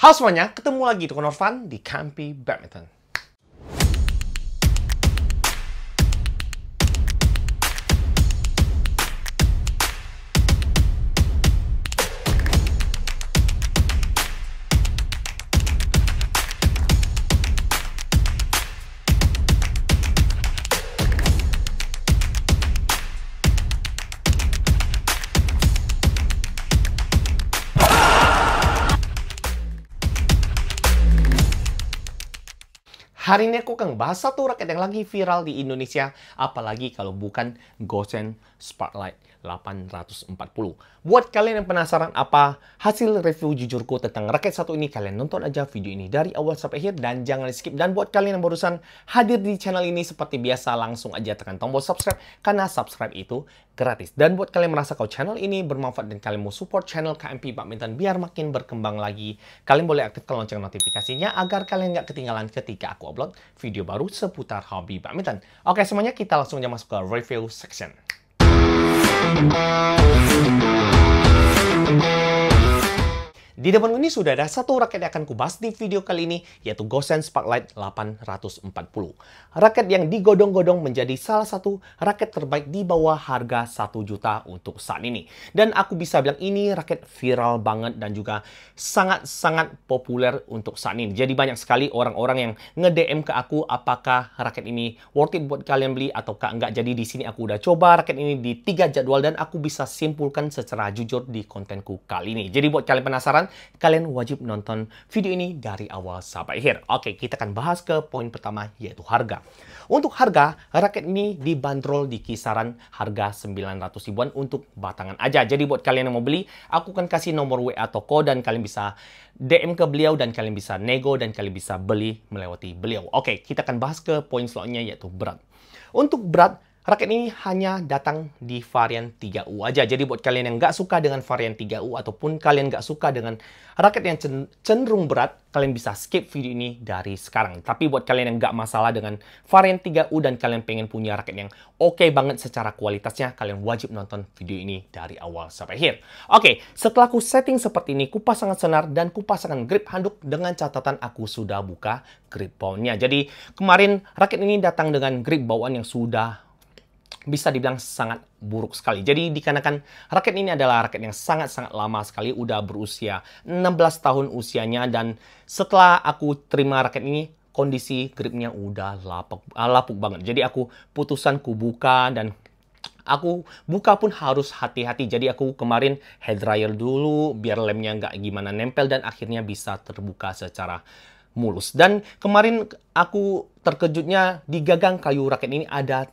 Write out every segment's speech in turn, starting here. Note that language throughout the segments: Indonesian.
Halo semuanya, ketemu lagi dengan Norvan di Kampi Badminton. Hari ini aku akan bahas satu raket yang lagi viral di Indonesia, apalagi kalau bukan Gosen Sparklight 840. Buat kalian yang penasaran apa hasil review jujurku tentang raket satu ini, kalian nonton aja video ini dari awal sampai akhir dan jangan skip. Dan buat kalian yang barusan hadir di channel ini, seperti biasa langsung aja tekan tombol subscribe, karena subscribe itu gratis. Dan buat kalian merasa kalau channel ini bermanfaat dan kalian mau support channel KMP Badminton biar makin berkembang lagi, kalian boleh aktifkan lonceng notifikasinya agar kalian nggak ketinggalan ketika aku upload video baru seputar hobi badminton. Oke semuanya, kita langsung aja masuk ke review section. Di depan ini sudah ada satu raket yang akan kubahas di video kali ini, yaitu Gosen Sparklight 840. Raket yang digodong-godong menjadi salah satu raket terbaik di bawah harga 1 juta untuk saat ini. Dan aku bisa bilang ini raket viral banget dan juga sangat-sangat populer untuk saat ini. Jadi banyak sekali orang-orang yang nge-DM ke aku apakah raket ini worth it buat kalian beli ataukah enggak. Jadi di sini aku udah coba raket ini di 3 jadwal dan aku bisa simpulkan secara jujur di kontenku kali ini. Jadi buat kalian penasaran, kalian wajib nonton video ini dari awal sampai akhir. Oke, kita akan bahas ke poin pertama, yaitu harga. Untuk harga, raket ini dibanderol di kisaran harga 900 ribuan untuk batangan aja. Jadi buat kalian yang mau beli, aku akan kasih nomor WA toko dan kalian bisa DM ke beliau dan kalian bisa nego dan kalian bisa beli melewati beliau. Oke, kita akan bahas ke poin selanjutnya, yaitu berat. Untuk berat, raket ini hanya datang di varian 3U aja. Jadi buat kalian yang nggak suka dengan varian 3U ataupun kalian nggak suka dengan raket yang cenderung berat, kalian bisa skip video ini dari sekarang. Tapi buat kalian yang nggak masalah dengan varian 3U dan kalian pengen punya raket yang oke banget secara kualitasnya, kalian wajib nonton video ini dari awal sampai akhir. Oke, setelah aku setting seperti ini, ku pasangkan senar dan ku pasangkan grip handuk dengan catatan aku sudah buka grip bawaan-nya. Jadi kemarin raket ini datang dengan grip bawaan yang sudah bisa dibilang sangat buruk sekali. Jadi dikarenakan raket ini adalah raket yang sangat-sangat lama sekali, udah berusia 16 tahun usianya, dan setelah aku terima raket ini, kondisi gripnya udah lapuk banget. Jadi aku buka dan aku buka pun harus hati-hati. Jadi aku kemarin head dryer dulu biar lemnya nggak gimana nempel dan akhirnya bisa terbuka secara mulus. Dan kemarin aku terkejutnya di gagang kayu raket ini ada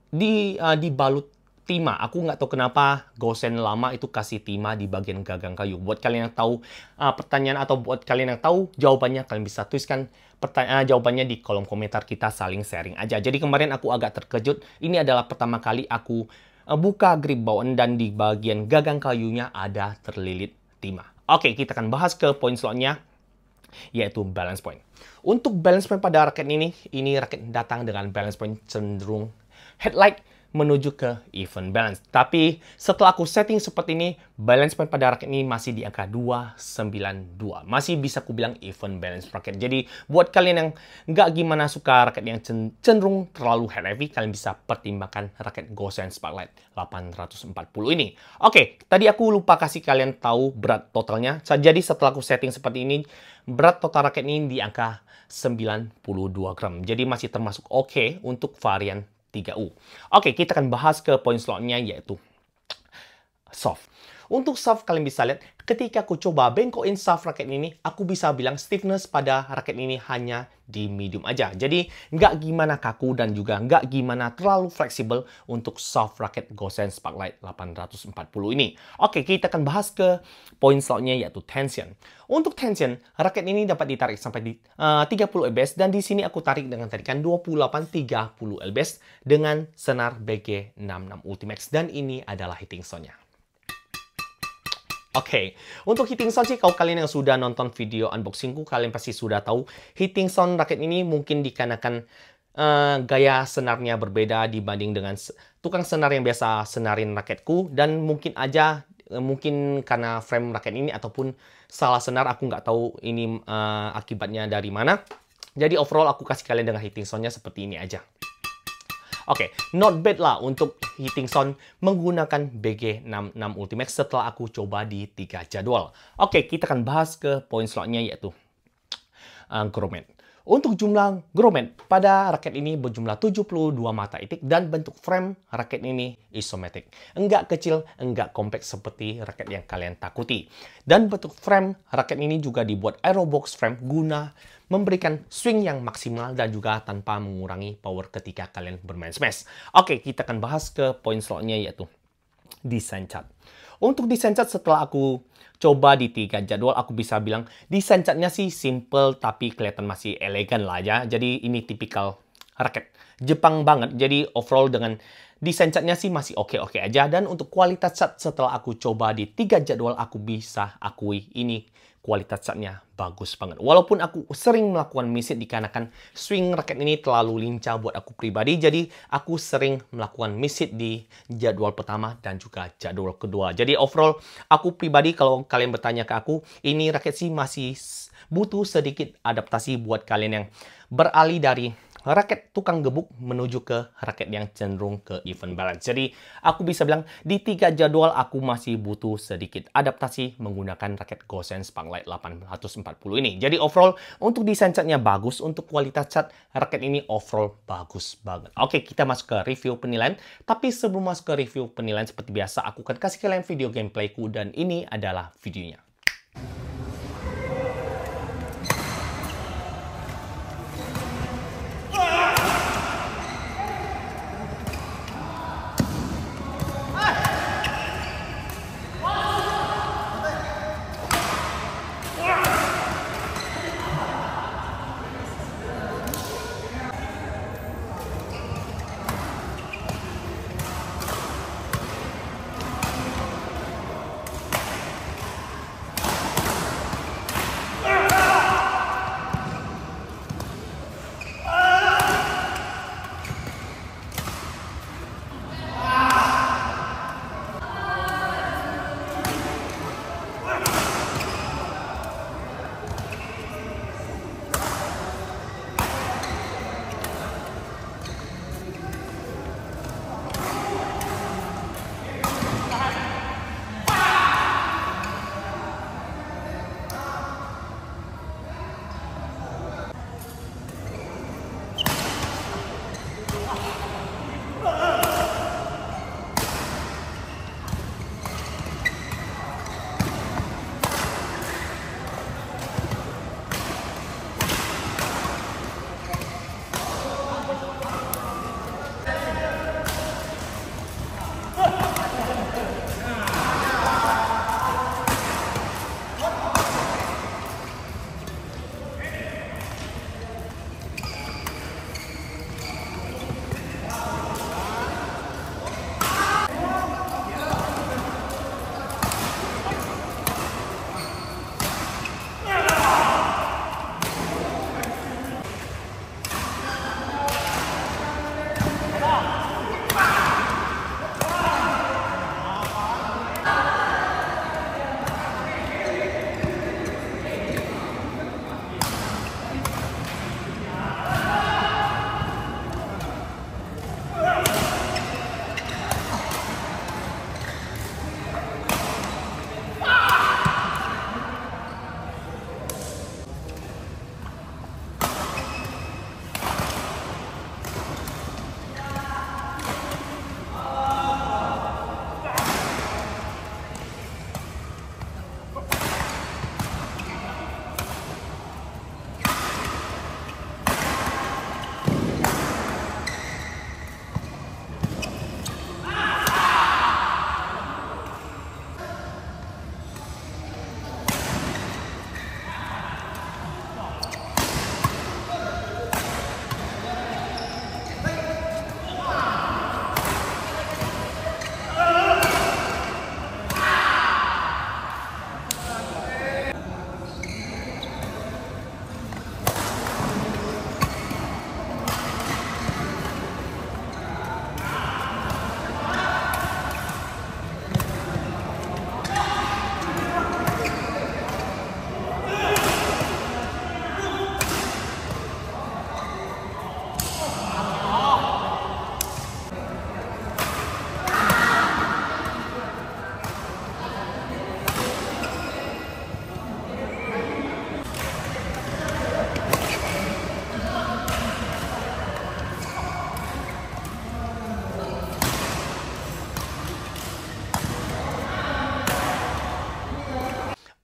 dibalut timah. Aku nggak tahu kenapa Gosen lama itu kasih timah di bagian gagang kayu. Buat kalian yang tahu pertanyaan atau buat kalian yang tahu jawabannya, kalian bisa tuliskan jawabannya di kolom komentar, kita saling sharing aja. Jadi kemarin aku agak terkejut. Ini adalah pertama kali aku buka grip bawaan dan di bagian gagang kayunya ada terlilit timah. Oke, kita akan bahas ke poin selanjutnya, yaitu balance point. Untuk balance point pada raket ini raket datang dengan balance point cenderung headlight menuju ke even balance. Tapi setelah aku setting seperti ini, balance point pada raket ini masih di angka 292. Masih bisa aku bilang even balance raket. Jadi buat kalian yang nggak gimana suka raket yang cenderung terlalu head heavy, kalian bisa pertimbangkan raket Gosen Sparklight 840 ini. Oke, tadi aku lupa kasih kalian tahu berat totalnya. Jadi setelah aku setting seperti ini, berat total raket ini di angka 92 gram. Jadi masih termasuk oke untuk varian 3U. Oke, kita akan bahas ke poin selanjutnya, yaitu soft. Untuk soft, kalian bisa lihat ketika aku coba bengkokin soft raket ini, aku bisa bilang stiffness pada raket ini hanya di medium aja. Jadi nggak gimana kaku dan juga nggak gimana terlalu fleksibel untuk soft raket Gosen Sparklight 840 ini. Oke, kita akan bahas ke poin selanjutnya, yaitu tension. Untuk tension, raket ini dapat ditarik sampai di 30 lbs dan di sini aku tarik dengan tarikan 28-30 lbs dengan senar BG66 Ultimax dan ini adalah hitting sound-nya. Oke, untuk hitting sound sih, kalau kalian yang sudah nonton video unboxingku, kalian pasti sudah tahu hitting sound raket ini mungkin dikarenakan gaya senarnya berbeda dibanding dengan tukang senar yang biasa senarin raketku, dan mungkin aja mungkin karena frame raket ini ataupun salah senar, aku nggak tahu ini akibatnya dari mana. Jadi overall aku kasih kalian dengan hitting soundnya seperti ini aja. Oke, not bad lah untuk hitting sound menggunakan BG66 Ultimax setelah aku coba di 3 jadwal. Oke, kita akan bahas ke poin selanjutnya yaitu grommet. Untuk jumlah grommet pada raket ini berjumlah 72 mata itik dan bentuk frame raket ini isometrik. Enggak kecil, enggak kompak seperti raket yang kalian takuti. Dan bentuk frame raket ini juga dibuat aerobox frame guna memberikan swing yang maksimal dan juga tanpa mengurangi power ketika kalian bermain smash. Oke, kita akan bahas ke poin selanjutnya yaitu desain chart. Untuk desain chart setelah aku coba di 3 jadwal, aku bisa bilang desain chartnya sih simple tapi kelihatan masih elegan lah ya. Jadi ini tipikal raket Jepang banget. Jadi overall dengan desain chartnya sih masih oke-oke aja. Dan untuk kualitas chart setelah aku coba di 3 jadwal, aku bisa akui ini kualitas chartnya bagus banget. Walaupun aku sering melakukan miss hit dikarenakan swing raket ini terlalu lincah buat aku pribadi. Jadi aku sering melakukan miss hit di jadwal pertama dan juga jadwal kedua. Jadi overall aku pribadi, kalau kalian bertanya ke aku, ini raket sih masih butuh sedikit adaptasi buat kalian yang beralih dari raket tukang gebuk menuju ke raket yang cenderung ke even balance. Jadi aku bisa bilang di 3 jadwal aku masih butuh sedikit adaptasi menggunakan raket Gosen Sparklight 840 ini. Jadi overall untuk desain chartnya bagus, untuk kualitas chart raket ini overall bagus banget. Oke, kita masuk ke review penilaian. Tapi sebelum masuk ke review penilaian seperti biasa, aku akan kasih kalian video gameplayku dan ini adalah videonya.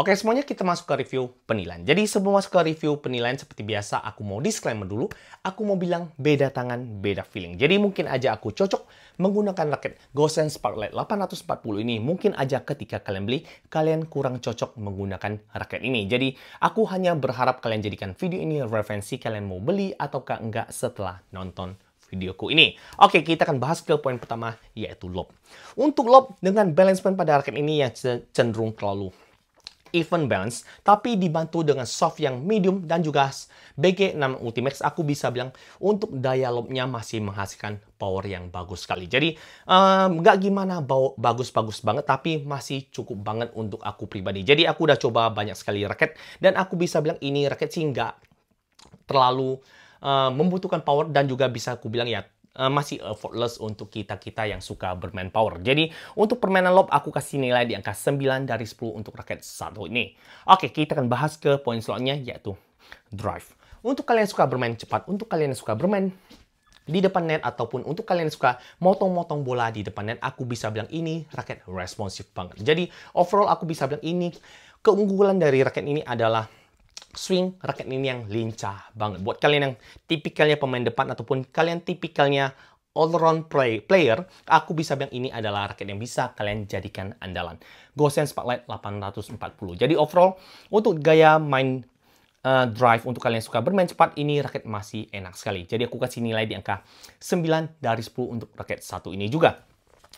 Oke, semuanya kita masuk ke review penilaian. Jadi sebelum masuk ke review penilaian, seperti biasa aku mau disclaimer dulu. Aku mau bilang beda tangan, beda feeling. Jadi mungkin aja aku cocok menggunakan raket Gosen Sparklite 840 ini. Mungkin aja ketika kalian beli, kalian kurang cocok menggunakan raket ini. Jadi aku hanya berharap kalian jadikan video ini referensi kalian mau beli ataukah enggak setelah nonton videoku ini. Oke, kita akan bahas ke poin pertama, yaitu lob. Untuk lob dengan balance band pada raket ini yang cenderung terlalu even balance, tapi dibantu dengan soft yang medium dan juga BG6 Ultimax, aku bisa bilang untuk daya lobnya masih menghasilkan power yang bagus sekali. Jadi nggak gimana bagus-bagus banget, tapi masih cukup banget untuk aku pribadi. Jadi aku udah coba banyak sekali raket dan aku bisa bilang ini raket sih nggak terlalu membutuhkan power dan juga bisa aku bilang ya masih effortless untuk kita-kita yang suka bermain power. Jadi untuk permainan lob aku kasih nilai di angka 9 dari 10 untuk raket satu ini. Oke, kita akan bahas ke poin selanjutnya, yaitu drive. Untuk kalian yang suka bermain cepat, untuk kalian yang suka bermain di depan net, ataupun untuk kalian yang suka motong-motong bola di depan net, aku bisa bilang ini raket responsif banget. Jadi overall aku bisa bilang ini keunggulan dari raket ini adalah swing raket ini yang lincah banget. Buat kalian yang tipikalnya pemain depan ataupun kalian tipikalnya all-round player, aku bisa bilang ini adalah raket yang bisa kalian jadikan andalan. Gosen Sparklite 840. Jadi overall, untuk gaya main drive untuk kalian yang suka bermain cepat, ini raket masih enak sekali. Jadi aku kasih nilai di angka 9 dari 10 untuk raket satu ini juga.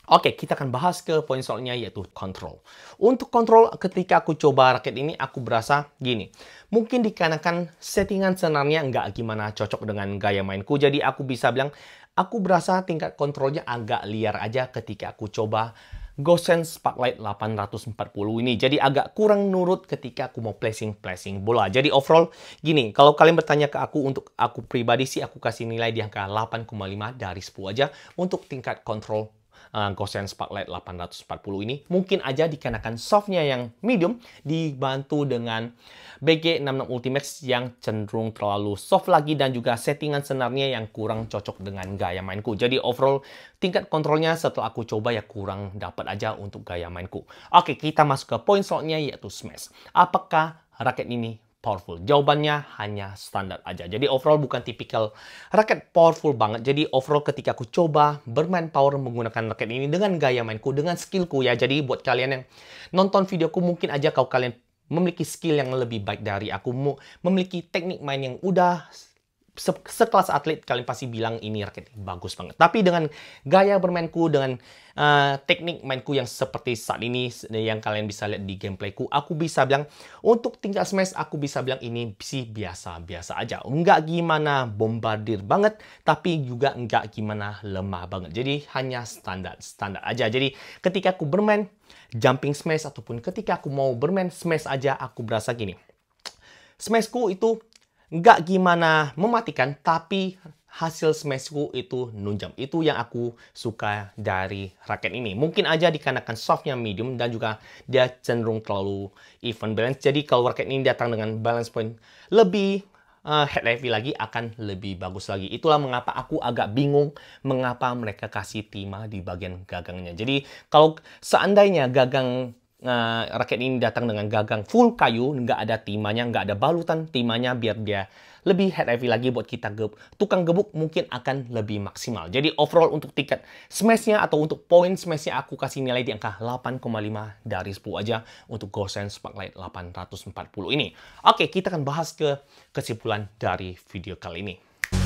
Oke, kita akan bahas ke poin soalnya, yaitu kontrol. Untuk kontrol, ketika aku coba raket ini, aku berasa gini. Mungkin dikarenakan settingan senarnya nggak gimana cocok dengan gaya mainku. Jadi aku bisa bilang, aku berasa tingkat kontrolnya agak liar aja ketika aku coba Gosen Sparklite 840 ini. Jadi agak kurang nurut ketika aku mau placing bola. Jadi overall gini, kalau kalian bertanya ke aku, untuk aku pribadi sih aku kasih nilai di angka 8,5 dari 10 aja untuk tingkat kontrol Gosen Sparklite 840 ini. Mungkin aja dikarenakan softnya yang medium dibantu dengan BG66 Ultimax yang cenderung terlalu soft lagi, dan juga settingan senarnya yang kurang cocok dengan gaya mainku. Jadi overall tingkat kontrolnya setelah aku coba ya kurang dapat aja untuk gaya mainku. Oke, kita masuk ke poin selanjutnya, yaitu smash. Apakah raket ini powerful? Jawabannya hanya standar aja. Jadi overall bukan tipikal raket powerful banget. Jadi overall ketika aku coba bermain power menggunakan raket ini dengan gaya mainku, dengan skillku ya. Jadi buat kalian yang nonton videoku, mungkin aja kalau kalian memiliki skill yang lebih baik dari aku, memiliki teknik main yang udah sekelas atlet, kalian pasti bilang ini raket bagus banget. Tapi dengan gaya bermainku, dengan teknik mainku yang seperti saat ini yang kalian bisa lihat di gameplayku, aku bisa bilang untuk tingkat smash aku bisa bilang ini sih biasa-biasa aja. Enggak gimana bombardir banget, tapi juga enggak gimana lemah banget. Jadi hanya standar aja. Jadi ketika aku bermain jumping smash ataupun ketika aku mau bermain smash aja, aku berasa gini. Smashku itu nggak gimana mematikan, tapi hasil smashku itu nunjam. Itu yang aku suka dari raket ini. Mungkin aja dikarenakan softnya medium dan juga dia cenderung terlalu even balance. Jadi kalau raket ini datang dengan balance point lebih head heavy lagi, akan lebih bagus lagi. Itulah mengapa aku agak bingung mengapa mereka kasih timah di bagian gagangnya. Jadi kalau seandainya gagang raket ini datang dengan gagang full kayu, nggak ada timahnya, nggak ada balutan timahnya, biar dia lebih head heavy lagi buat kita tukang gebuk, mungkin akan lebih maksimal. Jadi overall untuk tiket smashnya atau untuk poin smashnya aku kasih nilai di angka 8,5 dari 10 aja untuk Gosen Sparklite 840 ini. Oke, kita akan bahas ke kesimpulan dari video kali ini.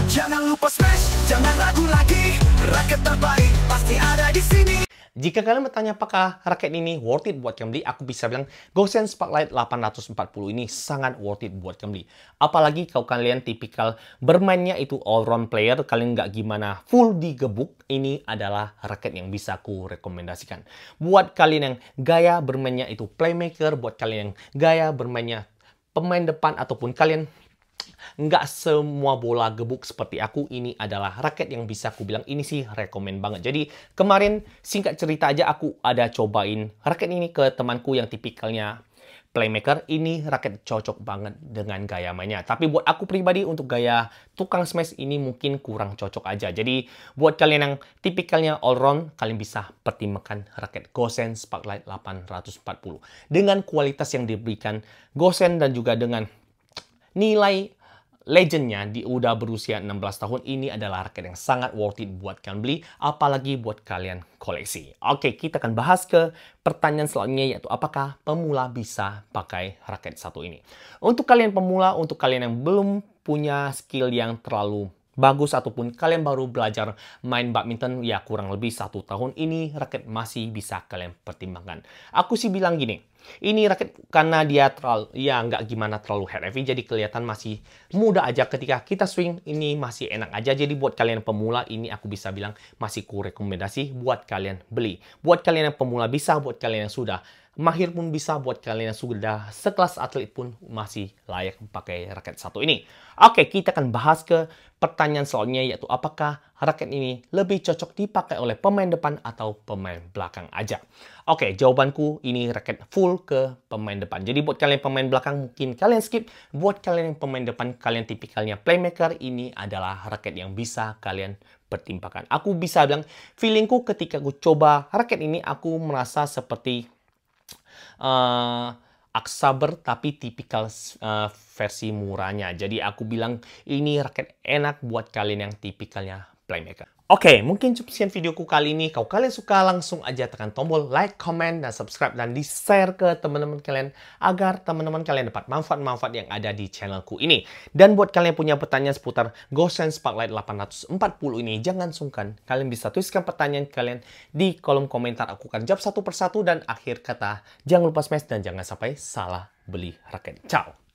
Jangan lupa smash, jangan ragu lagi, raket terbaik pasti ada di sini. Jika kalian bertanya apakah raket ini worth it buat kalian beli, aku bisa bilang Gosen Sparklite 840 ini sangat worth it buat kalian beli. Apalagi kalau kalian tipikal bermainnya itu all-round player, kalian nggak gimana full digebuk, ini adalah raket yang bisa aku rekomendasikan. Buat kalian yang gaya bermainnya itu playmaker, buat kalian yang gaya bermainnya pemain depan, ataupun kalian nggak semua bola gebuk seperti aku, ini adalah raket yang bisa aku bilang ini sih rekomen banget. Jadi kemarin singkat cerita aja aku ada cobain raket ini ke temanku yang tipikalnya playmaker, ini raket cocok banget dengan gaya mainnya. Tapi buat aku pribadi, untuk gaya tukang smash ini mungkin kurang cocok aja. Jadi buat kalian yang tipikalnya all-round, kalian bisa pertimbangkan raket Gosen Sparklight 840. Dengan kualitas yang diberikan Gosen dan juga dengan nilai legendnya di udah berusia 16 tahun, ini adalah raket yang sangat worth it buat kalian beli, apalagi buat kalian koleksi. Oke, kita akan bahas ke pertanyaan selanjutnya, yaitu apakah pemula bisa pakai raket satu ini. Untuk kalian pemula, untuk kalian yang belum punya skill yang terlalu bagus ataupun kalian baru belajar main badminton ya kurang lebih 1 tahun, ini raket masih bisa kalian pertimbangkan. Aku sih bilang gini, ini raket karena dia terlalu ya nggak gimana terlalu head heavy, jadi kelihatan masih mudah aja ketika kita swing, ini masih enak aja. Jadi buat kalian pemula, ini aku bisa bilang masih ku rekomendasi buat kalian beli. Buat kalian yang pemula bisa, buat kalian yang sudah mahir pun bisa, buat kalian yang sudah sekelas atlet pun masih layak pakai raket satu ini. Oke, kita akan bahas ke pertanyaan selanjutnya, yaitu apakah raket ini lebih cocok dipakai oleh pemain depan atau pemain belakang aja. Oke, jawabanku ini raket full ke pemain depan. Jadi buat kalian pemain belakang mungkin kalian skip. Buat kalian yang pemain depan, kalian tipikalnya playmaker, ini adalah raket yang bisa kalian pertimbangkan. Aku bisa bilang, feelingku ketika aku coba raket ini, aku merasa seperti Aksaber tapi tipikal versi murahnya. Jadi aku bilang ini raket enak buat kalian yang tipikalnya playmaker. Oke, mungkin cukup sekian videoku kali ini. Kalau kalian suka, langsung aja tekan tombol like, comment, dan subscribe, dan di-share ke teman-teman kalian agar teman-teman kalian dapat manfaat-manfaat yang ada di channelku ini. Dan buat kalian yang punya pertanyaan seputar Gosen Sparklight 840 ini, jangan sungkan. Kalian bisa tuliskan pertanyaan kalian di kolom komentar. Aku akan jawab satu persatu, dan akhir kata, jangan lupa smash dan jangan sampai salah beli raket. Ciao!